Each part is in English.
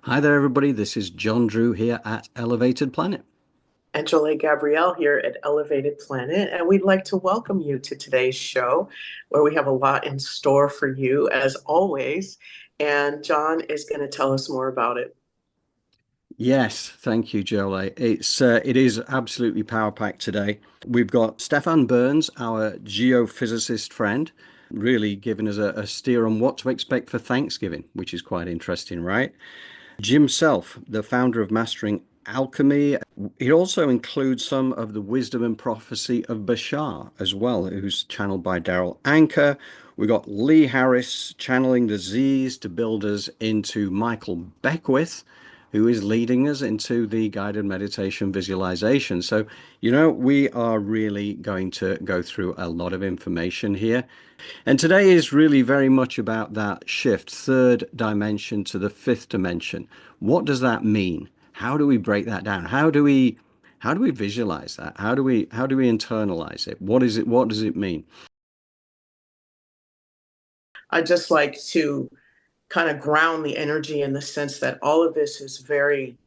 Hi there, everybody. This is John Drew here at Elevated Planet. And Jolé Gabrielle here at Elevated Planet. And we'd like to welcome you to today's show, where we have a lot in store for you, as always. And John is going to tell us more about it. Yes, thank you, Jolé. It is absolutely power packed today. We've got Stefan Burns, our geophysicist friend, really giving us a steer on what to expect for Thanksgiving, which is quite interesting, right? Jim Self, the founder of Mastering Alchemy. It also includes some of the wisdom and prophecy of Bashar as well, who's channeled by Daryl Anker. We got Lee Harris channeling the Z's to build us into Michael Beckwith, who is leading us into the guided meditation visualization. So, we are really going to go through a lot of information here. And today is really very much about that shift, third dimension to the fifth dimension. What does that mean? How do we break that down? How do we visualize that? How do we internalize it? What is it? What does it mean? I just like to kind of ground the energy in the sense that all of this is very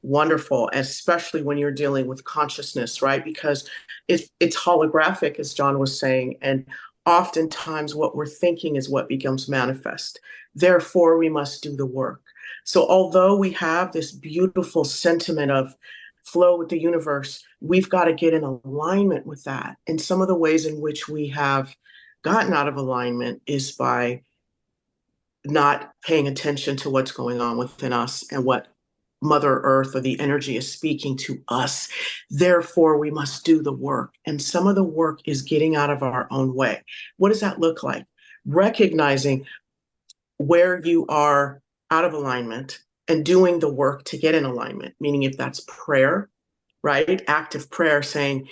wonderful, especially when you're dealing with consciousness, right? Because it's holographic, as John was saying, and oftentimes what we're thinking is what becomes manifest. Therefore, we must do the work. So, although we have this beautiful sentiment of flow with the universe, we've got to get in alignment with that. And some of the ways in which we have gotten out of alignment is by not paying attention to what's going on within us and what Mother Earth or the energy is speaking to us. Therefore, we must do the work. And some of the work is getting out of our own way. What does that look like? Recognizing where you are out of alignment and doing the work to get in alignment, meaning if that's prayer, right? Active prayer saying,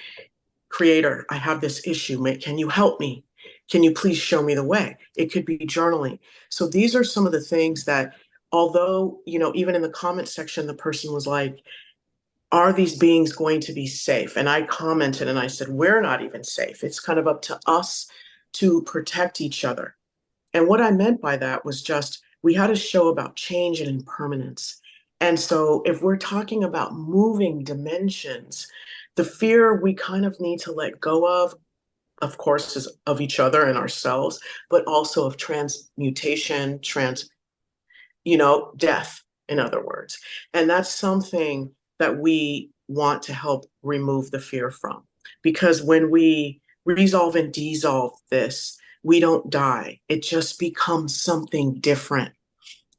Creator, I have this issue. Can you help me? Can you please show me the way? It could be journaling. So these are some of the things that, although, even in the comment section, the person was like, are these beings going to be safe? And I commented and I said, we're not even safe. It's kind of up to us to protect each other. And what I meant by that was just we had a show about change and impermanence. And so if we're talking about moving dimensions, the fear we kind of need to let go of course, is of each other and ourselves, but also of transmutation, death, in other words. And that's something that we want to help remove the fear from. Because when we resolve and dissolve this, we don't die. It just becomes something different.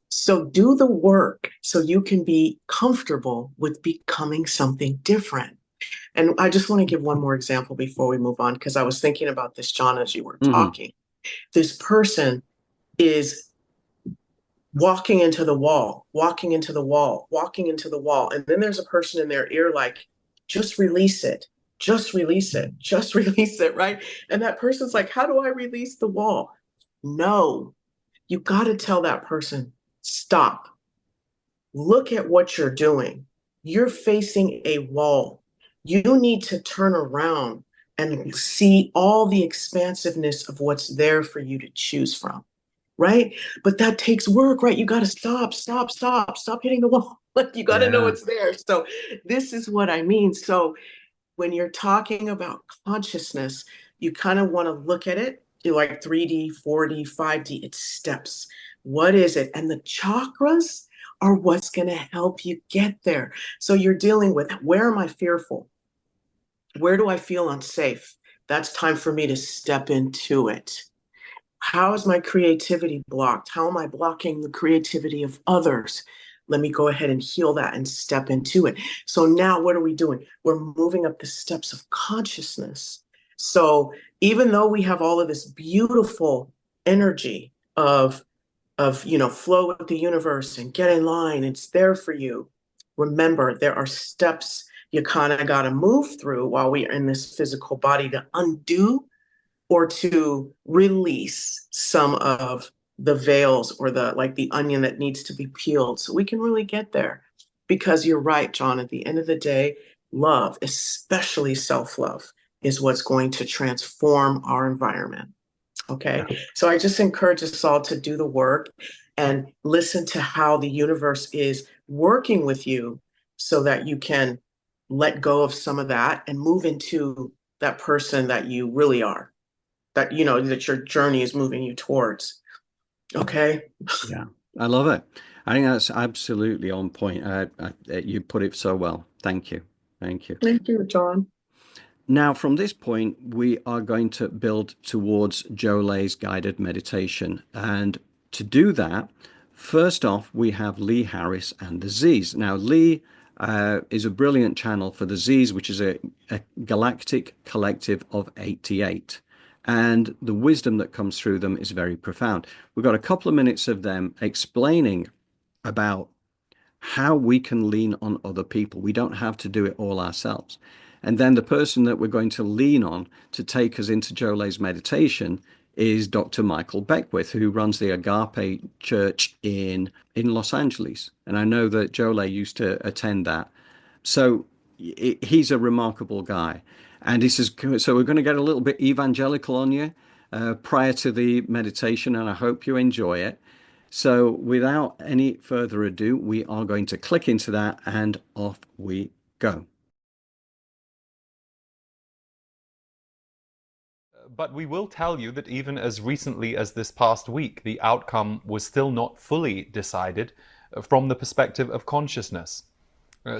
So do the work so you can be comfortable with becoming something different. And I just want to give one more example before we move on, because I was thinking about this, John, as you were Hmm. talking. This person is walking into the wall, walking into the wall, walking into the wall. And then there's a person in their ear like, just release it, just release it, just release it, right? And that person's like, how do I release the wall? No, you got to tell that person, stop, look at what you're doing. You're facing a wall. You need to turn around and see all the expansiveness of what's there for you to choose from, right? But that takes work, right? You got to stop, stop, stop, stop hitting the wall. Like you got to know Yeah. it's there. So this is what I mean. So when you're talking about consciousness, you kind of want to look at it. You like 3D, 4D, 5D, it's steps. What is it? And the chakras are what's going to help you get there. So you're dealing with, where am I fearful? Where do I feel unsafe? That's time for me to step into it. How is my creativity blocked? How am I blocking the creativity of others? Let me go ahead and heal that and step into it. So now what are we doing? We're moving up the steps of consciousness. So even though we have all of this beautiful energy of flow with the universe and get in line, it's there for you. Remember, there are steps you kind of got to move through while we are in this physical body to undo or to release some of the veils or the onion that needs to be peeled so we can really get there. Because you're right, John, at the end of the day, love, especially self-love, is what's going to transform our environment. Okay. So I just encourage us all to do the work and listen to how the universe is working with you so that you can let go of some of that and move into that person that you really are, that, you know, that your journey is moving you towards. Okay. Yeah, I love it. I think that's absolutely on point. You put it so well. Thank you. Thank you. Thank you, John. Now, from this point, we are going to build towards Jolé's guided meditation. And to do that, first off, we have Lee Harris and the Z's. Now, Lee is a brilliant channel for the Z's, which is a galactic collective of 88. And the wisdom that comes through them is very profound. We've got a couple of minutes of them explaining about how we can lean on other people. We don't have to do it all ourselves. And then the person that we're going to lean on to take us into Jolé's meditation is Dr. Michael Beckwith, who runs the Agape Church in Los Angeles. And I know that Jolé used to attend that. So he's a remarkable guy. And this is so we're going to get a little bit evangelical on you prior to the meditation, and I hope you enjoy it. So without any further ado, we are going to click into that and off we go. But we will tell you that even as recently as this past week, the outcome was still not fully decided from the perspective of consciousness.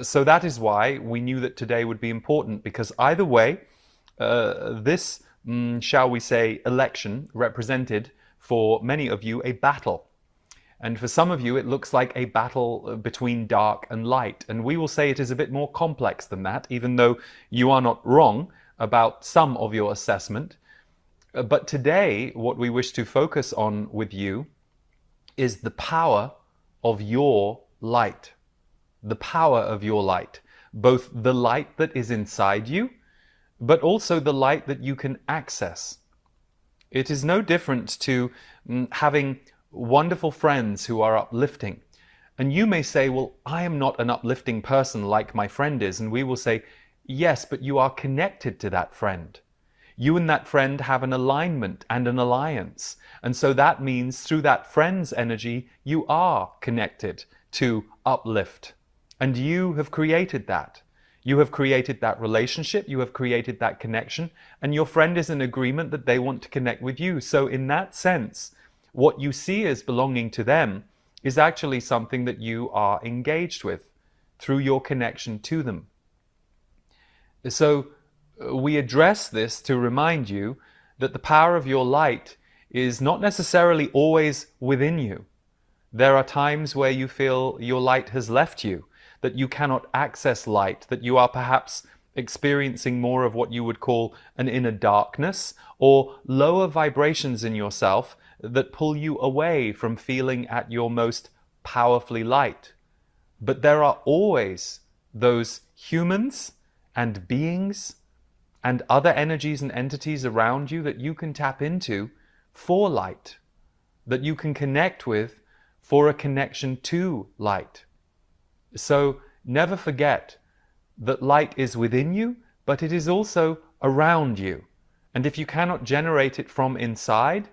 So that is why we knew that today would be important, because either way, this, shall we say, election represented for many of you a battle. And for some of you, it looks like a battle between dark and light. And we will say it is a bit more complex than that, even though you are not wrong about some of your assessment. But today, what we wish to focus on with you is the power of your light. The power of your light. Both the light that is inside you, but also the light that you can access. It is no different to having wonderful friends who are uplifting. And you may say, well, I am not an uplifting person like my friend is. And we will say, yes, but you are connected to that friend. You and that friend have an alignment and an alliance. And so that means through that friend's energy, you are connected to uplift. And you have created that. You have created that relationship. You have created that connection. And your friend is in agreement that they want to connect with you. So in that sense, what you see as belonging to them is actually something that you are engaged with through your connection to them. So we address this to remind you that the power of your light is not necessarily always within you. There are times where you feel your light has left you, that you cannot access light, that you are perhaps experiencing more of what you would call an inner darkness or lower vibrations in yourself that pull you away from feeling at your most powerfully light. But there are always those humans and beings and other energies and entities around you that you can tap into for light, that you can connect with for a connection to light. So never forget that light is within you, but it is also around you. And if you cannot generate it from inside,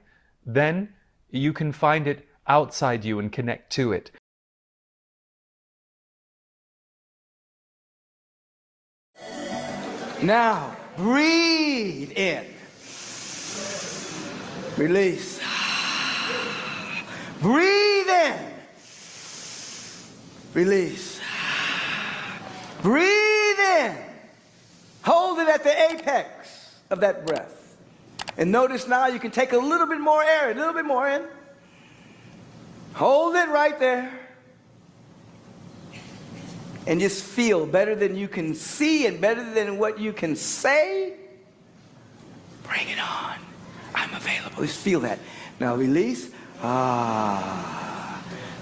then you can find it outside you and connect to it. Now, breathe in. Release. Breathe in. Release. Breathe in. Hold it at the apex of that breath. And notice now you can take a little bit more air, a little bit more in. Hold it right there. And just feel better than you can see and better than what you can say. Bring it on. I'm available. Just feel that. Now release.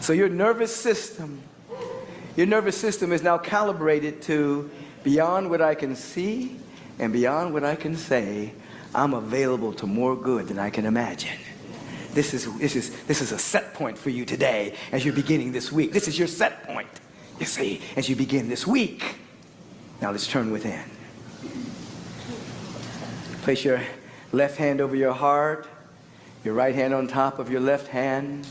So your nervous system is now calibrated to beyond what I can see and beyond what I can say. I'm available to more good than I can imagine. This is a set point for you today as you're beginning this week. This is your set point, you see, as you begin this week. Now let's turn within. Place your left hand over your heart. your right hand on top of your left hand.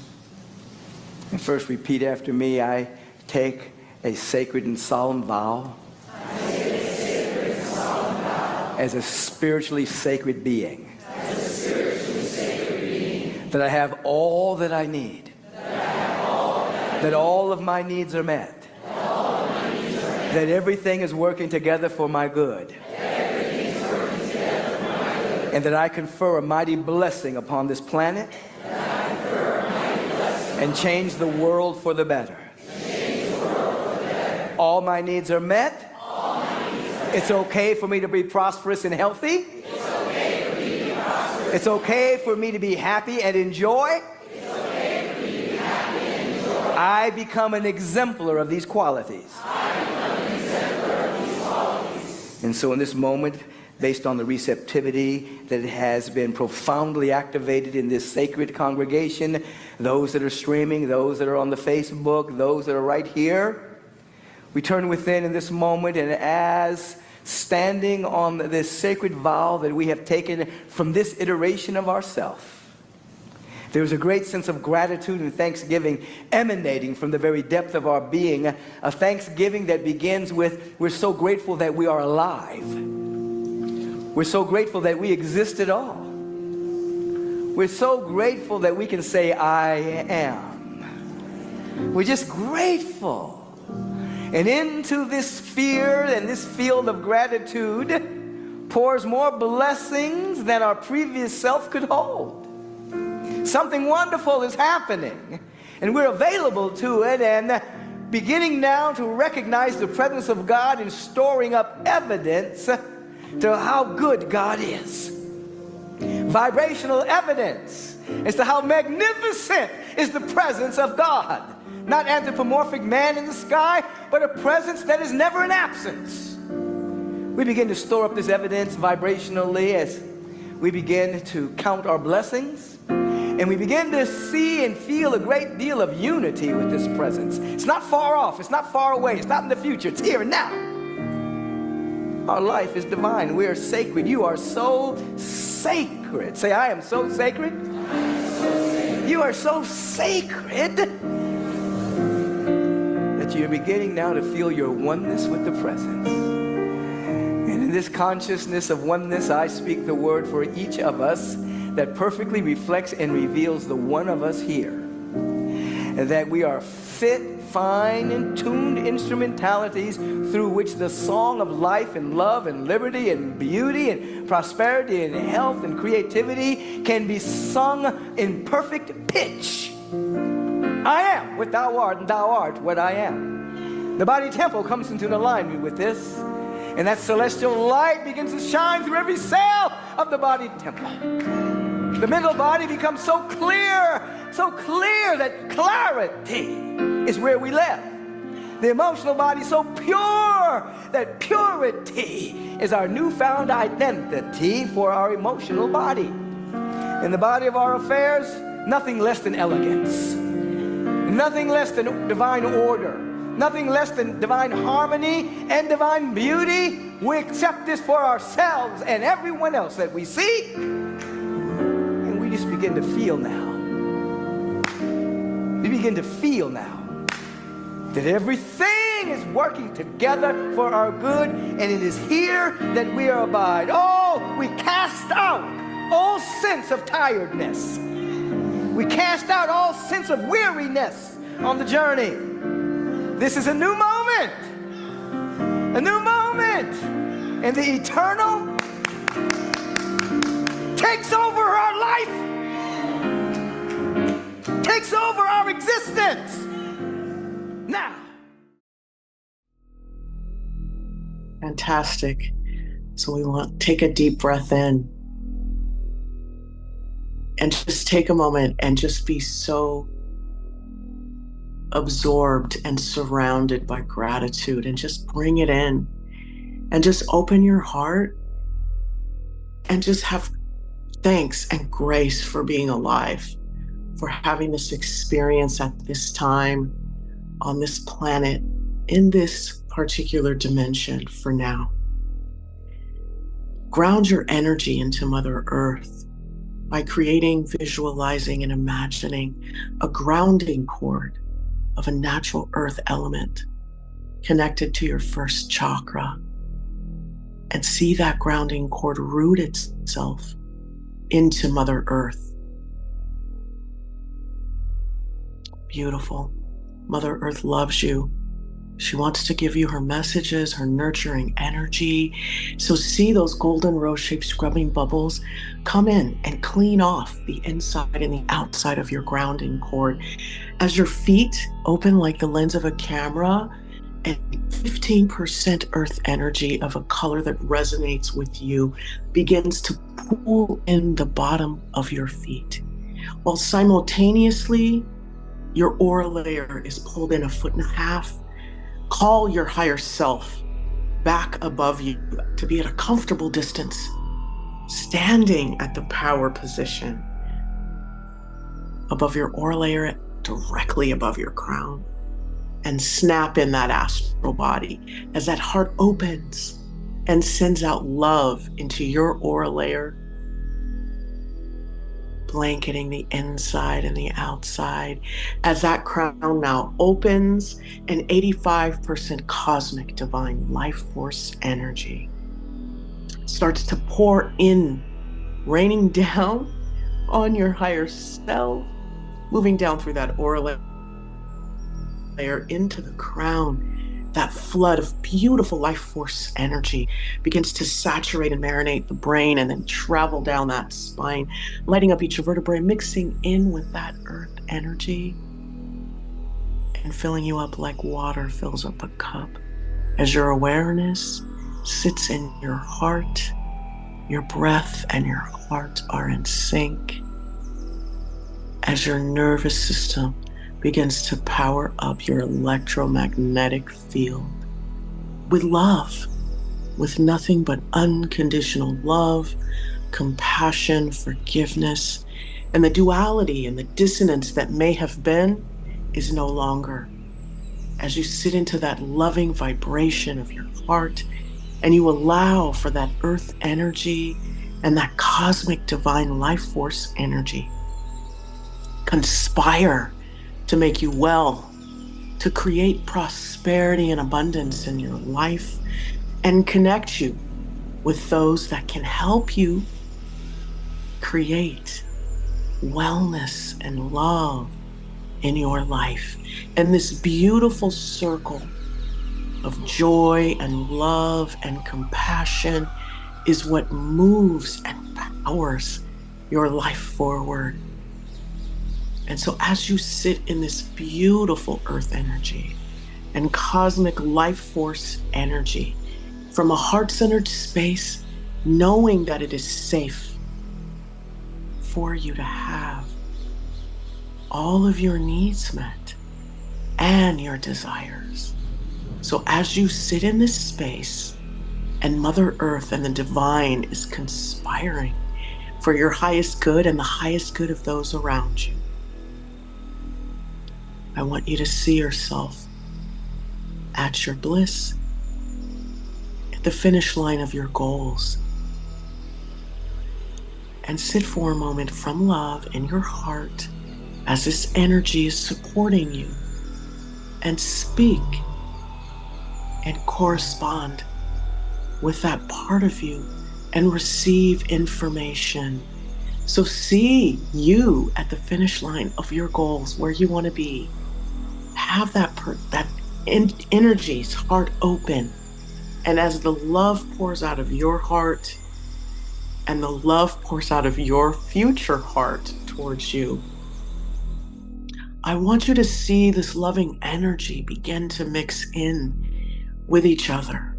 And first repeat after me. I take a sacred and solemn vow as a spiritually sacred being, that I have all that I need, that all of my needs are met, that everything is working together for my good, and that I confer a mighty blessing upon this planet and change the world for the better. All my needs are met. It's okay for me to be prosperous and healthy. It's okay for me to be happy and enjoy. I become an exemplar of these qualities. And so in this moment, based on the receptivity that has been profoundly activated in this sacred congregation, those that are streaming, those that are on the Facebook, those that are right here, we turn within in this moment, and as standing on this sacred vow that we have taken from this iteration of ourself, there's a great sense of gratitude and thanksgiving emanating from the very depth of our being, a thanksgiving that begins with, we're so grateful that we are alive. We're so grateful that we exist at all. We're so grateful that we can say, I am. We're just grateful. And into this sphere and this field of gratitude pours more blessings than our previous self could hold. Something wonderful is happening, and we're available to it, and beginning now to recognize the presence of God and storing up evidence to how good God is. Vibrational evidence as to how magnificent is the presence of God. Not anthropomorphic man in the sky, but a presence that is never in absence. We begin to store up this evidence vibrationally as we begin to count our blessings, and we begin to see and feel a great deal of unity with this presence. It's not far off, it's not far away, it's not in the future, it's here and now. Our life is divine. We are sacred. You are so sacred. Say, I am so sacred. You are so sacred that you're beginning now to feel your oneness with the presence. And in this consciousness of oneness, I speak the word for each of us that perfectly reflects and reveals the one of us here. And that we are fit, fine, and tuned instrumentalities through which the song of life and love and liberty and beauty and prosperity and health and creativity can be sung in perfect pitch. I am what thou art, and thou art what I am. The body temple comes into alignment with this, and that celestial light begins to shine through every cell of the body temple. The mental body becomes so clear that clarity is where we live. The emotional body so pure that purity is our newfound identity for our emotional body. In the body of our affairs, nothing less than elegance, nothing less than divine order, nothing less than divine harmony and divine beauty. We accept this for ourselves and everyone else that we see, and we just begin to feel now. We begin to feel now that everything is working together for our good, and it is here that we are abide. Oh, we cast out all sense of tiredness. We cast out all sense of weariness on the journey. This is a new moment. A new moment. And the eternal takes over our life. Takes over our existence. Now. Fantastic. So we want to take a deep breath in and just take a moment and just be so absorbed and surrounded by gratitude, and just bring it in and just open your heart and just have thanks and grace for being alive, for having this experience at this time on this planet, in this particular dimension for now. Ground your energy into Mother Earth. by creating, visualizing, and imagining a grounding cord of a natural earth element connected to your first chakra. And see that grounding cord root itself into Mother Earth. Beautiful. Mother Earth loves you. She wants to give you her messages, her nurturing energy. So see those golden rose-shaped scrubbing bubbles come in and clean off the inside and the outside of your grounding cord. As your feet open like the lens of a camera, and 15% earth energy of a color that resonates with you begins to pool in the bottom of your feet, while simultaneously your aura layer is pulled in 1.5 feet. Call your higher self back above you to be at a comfortable distance, standing at the power position above your aura layer, directly above your crown. And snap in that astral body as that heart opens and sends out love into your aura layer, blanketing the inside and the outside. As that crown now opens, an 85% cosmic divine life force energy starts to pour in, raining down on your higher self, moving down through that aura layer into the crown. That flood of beautiful life force energy begins to saturate and marinate the brain and then travel down that spine, lighting up each vertebrae, mixing in with that earth energy and filling you up like water fills up a cup. As your awareness sits in your heart, your breath and your heart are in sync. As your nervous system begins to power up your electromagnetic field with love, with nothing but unconditional love, compassion, forgiveness, and the duality and the dissonance that may have been is no longer. As you sit into that loving vibration of your heart and you allow for that earth energy and that cosmic divine life force energy conspire to make you well, to create prosperity and abundance in your life, and connect you with those that can help you create wellness and love in your life. And this beautiful circle of joy and love and compassion is what moves and powers your life forward. And so as you sit in this beautiful earth energy and cosmic life force energy from a heart-centered space, knowing that it is safe for you to have all of your needs met and your desires. So as you sit in this space and Mother Earth and the divine is conspiring for your highest good and the highest good of those around you, I want you to see yourself at your bliss, at the finish line of your goals, and sit for a moment from love in your heart as this energy is supporting you, and speak and correspond with that part of you and receive information. So see you at the finish line of your goals, where you want to be. Have that energy's heart open. And as the love pours out of your heart and the love pours out of your future heart towards you, I want you to see this loving energy begin to mix in with each other.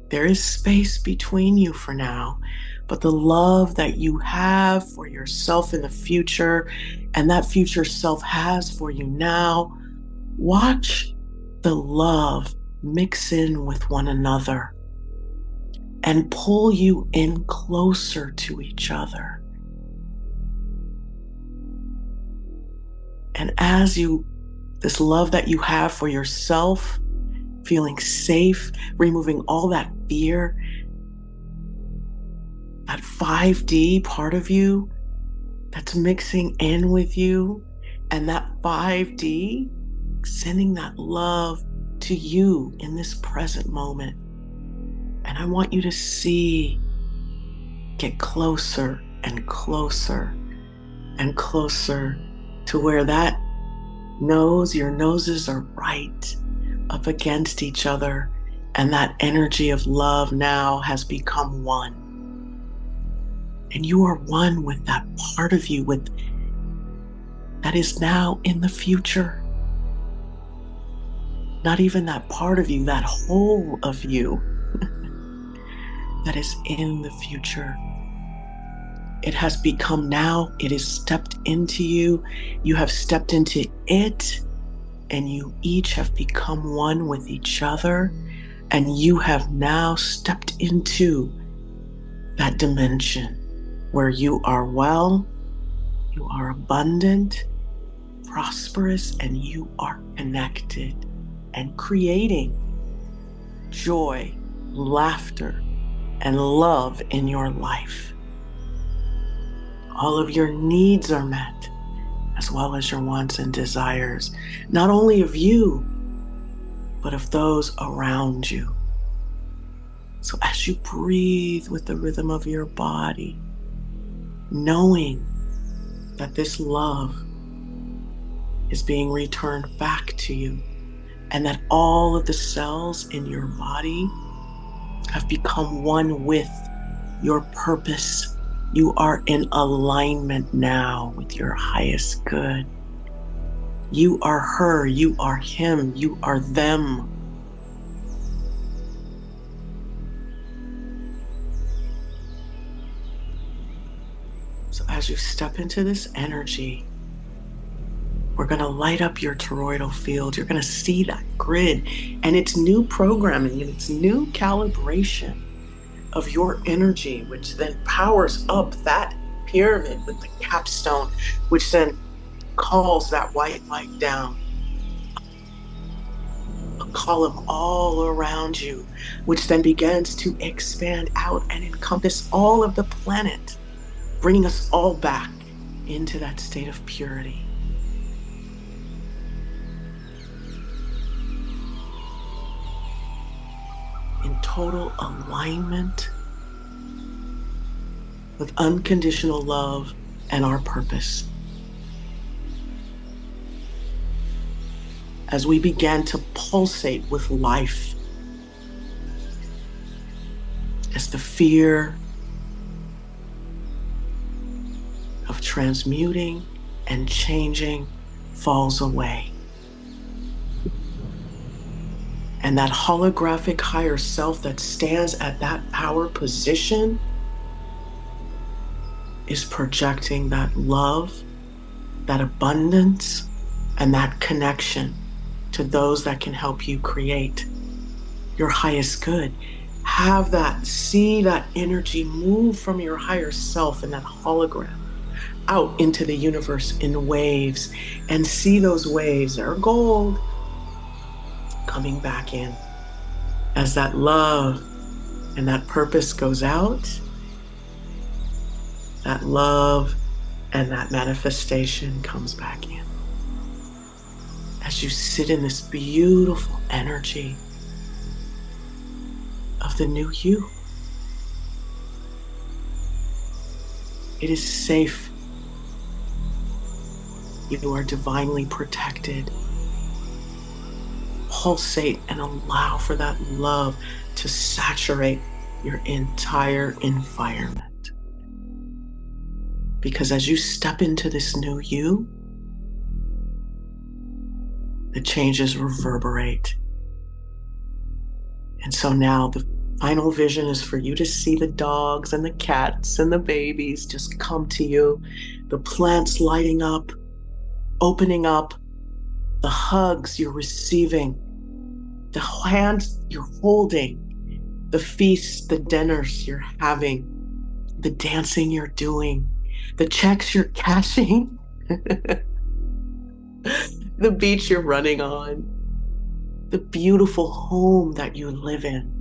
There is space between you for now, but the love that you have for yourself in the future and that future self has for you now, watch the love mix in with one another and pull you in closer to each other. And as this love that you have for yourself, feeling safe, removing all that fear, that 5D part of you that's mixing in with you, and that 5D sending that love to you in this present moment. And I want you to see, get closer and closer and closer to where that your noses are right up against each other, and that energy of love now has become one. And you are one with that part of you that is now in the future. Not even that part of you, that whole of you that is in the future. It has become now, it is stepped into you. You have stepped into it, and you each have become one with each other. And you have now stepped into that dimension where you are well, you are abundant, prosperous, and you are connected and creating joy, laughter, and love in your life. All of your needs are met, as well as your wants and desires, not only of you, but of those around you. So as you breathe with the rhythm of your body, knowing that this love is being returned back to you, and that all of the cells in your body have become one with your purpose. You are in alignment now with your highest good. You are her, you are him, you are them. So as you step into this energy, we're going to light up your toroidal field. You're going to see that grid and its new programming and its new calibration of your energy, which then powers up that pyramid with the capstone, which then calls that white light down. A column all around you, which then begins to expand out and encompass all of the planet, bringing us all back into that state of purity. In total alignment with unconditional love and our purpose. As we began to pulsate with life, as the fear of transmuting and changing falls away. And that holographic higher self that stands at that power position is projecting that love, that abundance, and that connection to those that can help you create your highest good. Have that, see that energy move from your higher self in that hologram out into the universe in waves, and see those waves are gold coming back in as that love and that purpose goes out. That love and that manifestation comes back in as you sit in this beautiful energy of the new you. It is safe. You are divinely protected. Pulsate and allow for that love to saturate your entire environment. Because as you step into this new you, the changes reverberate. And so now the final vision is for you to see the dogs and the cats and the babies just come to you, the plants lighting up, opening up, the hugs you're receiving, the hands you're holding, the feasts, the dinners you're having, the dancing you're doing, the checks you're cashing, the beach you're running on, the beautiful home that you live in,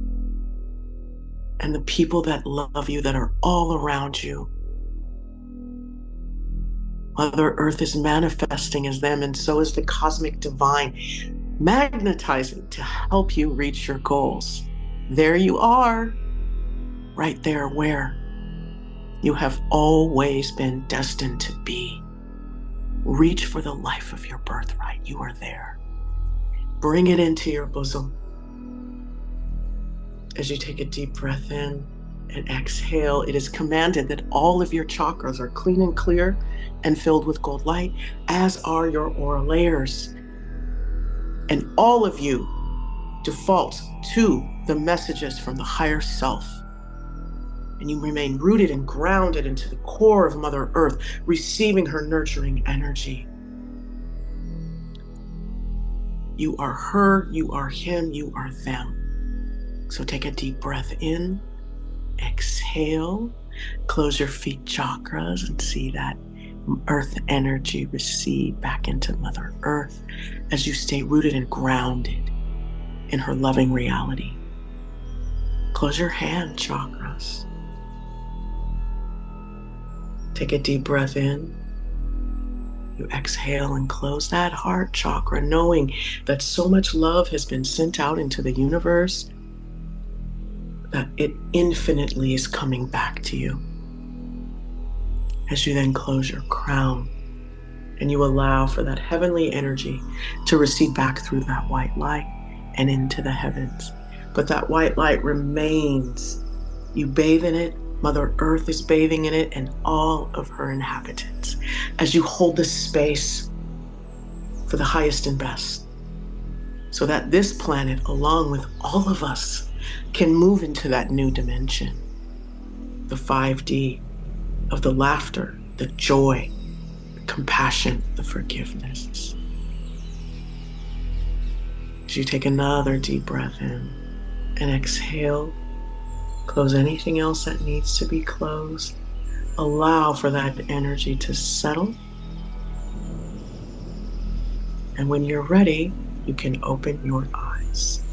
and the people that love you that are all around you. Mother Earth is manifesting as them, and so is the cosmic divine, magnetizing to help you reach your goals. There you are, right there where you have always been destined to be. Reach for the life of your birthright. You are there. Bring it into your bosom. As you take a deep breath in and exhale, it is commanded that all of your chakras are clean and clear and filled with gold light, as are your aura layers. And all of you default to the messages from the higher self. And you remain rooted and grounded into the core of Mother Earth, receiving her nurturing energy. You are her, you are him, you are them. So take a deep breath in, exhale, close your feet chakras and see that earth energy recede back into Mother Earth as you stay rooted and grounded in her loving reality. Close your hand chakras. Take a deep breath in. You exhale and close that heart chakra, knowing that so much love has been sent out into the universe that it infinitely is coming back to you. As you then close your crown and you allow for that heavenly energy to recede back through that white light and into the heavens. But that white light remains. You bathe in it, Mother Earth is bathing in it, and all of her inhabitants, as you hold the space for the highest and best, so that this planet, along with all of us, can move into that new dimension, the 5D of the laughter, the joy, the compassion, the forgiveness. As you take another deep breath in and exhale, close anything else that needs to be closed. Allow for that energy to settle. And when you're ready, you can open your eyes.